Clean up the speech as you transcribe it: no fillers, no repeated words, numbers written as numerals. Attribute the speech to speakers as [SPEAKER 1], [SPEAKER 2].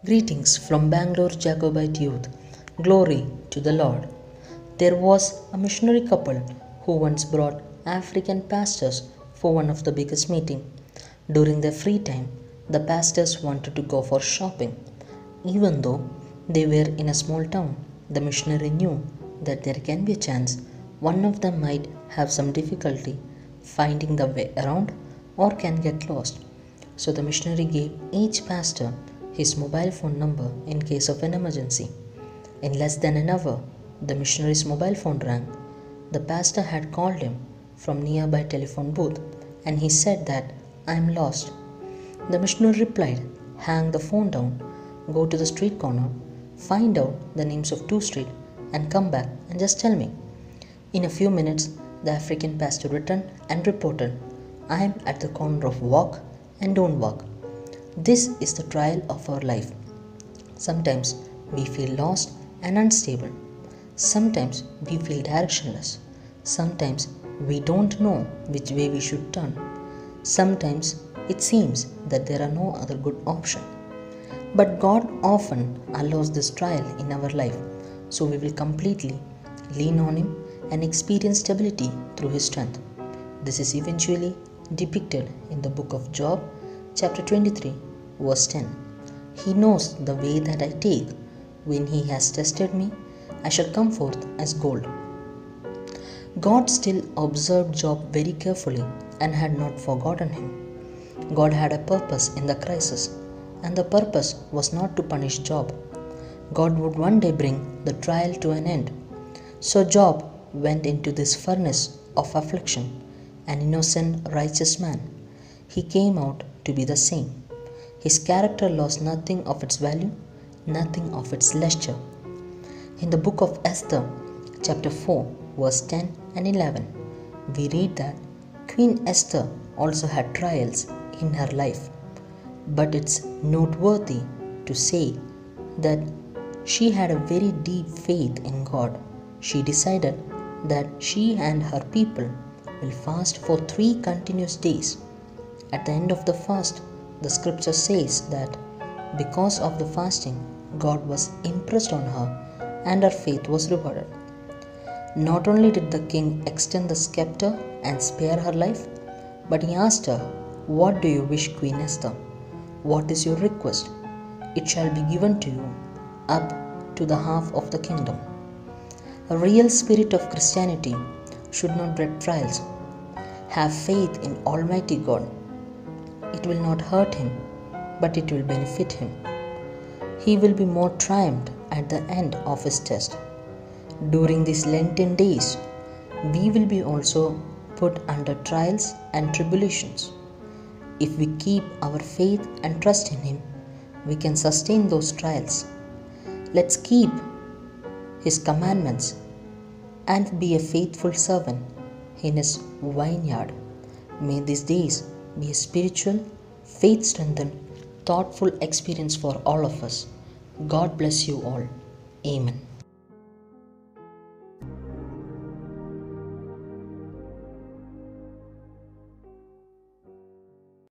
[SPEAKER 1] Greetings from Bangalore Jacobite Youth. Glory to the Lord. There was a missionary couple who once brought African pastors for one of the biggest meetings. During their free time, the pastors wanted to go for shopping. Even though they were in a small town, the missionary knew that there can be a chance one of them might have some difficulty finding the way around or can get lost. So the missionary gave each pastor his mobile phone number in case of an emergency. In less than an hour, the missionary's mobile phone rang. The pastor had called him from nearby telephone booth and he said that I am lost. The missionary replied, hang the phone down, go to the street corner, find out the names of two streets and come back and just tell me. In a few minutes, the African pastor returned and reported, I am at the corner of walk and don't walk. This is the trial of our life. Sometimes we feel lost and unstable. Sometimes we feel directionless. Sometimes we don't know which way we should turn. Sometimes it seems that there are no other good option. But God often allows this trial in our life so we will completely lean on Him and experience stability through His strength. This is eventually depicted in the book of Job, chapter 23, verse 10. He knows the way that I take. When He has tested me, I shall come forth as gold. God still observed Job very carefully and had not forgotten him. God had a purpose in the crisis, and the purpose was not to punish Job. God would one day bring the trial to an end. So Job went into this furnace of affliction, an innocent, righteous man. He came out to be the same. His character lost nothing of its value, nothing of its luster. In the book of Esther, chapter 4, verse 10 and 11, we read that Queen Esther also had trials in her life. But it's noteworthy to say that she had a very deep faith in God. She decided that she and her people will fast for 3 continuous days. At the end of the fast, the scripture says that because of the fasting, God was impressed on her and her faith was rewarded. Not only did the king extend the scepter and spare her life, but he asked her, what do you wish, Queen Esther? What is your request? It shall be given to you, up to the half of the kingdom. A real spirit of Christianity should not dread trials. Have faith in Almighty God. It will not hurt him, but it will benefit him. He will be more triumphed at the end of his test. During these Lenten days, we will be also put under trials and tribulations. If we keep our faith and trust in Him, we can sustain those trials. Let's keep His commandments and be a faithful servant in His vineyard. May these days be a spiritual, faith-strengthened, thoughtful experience for all of us. God bless you all. Amen.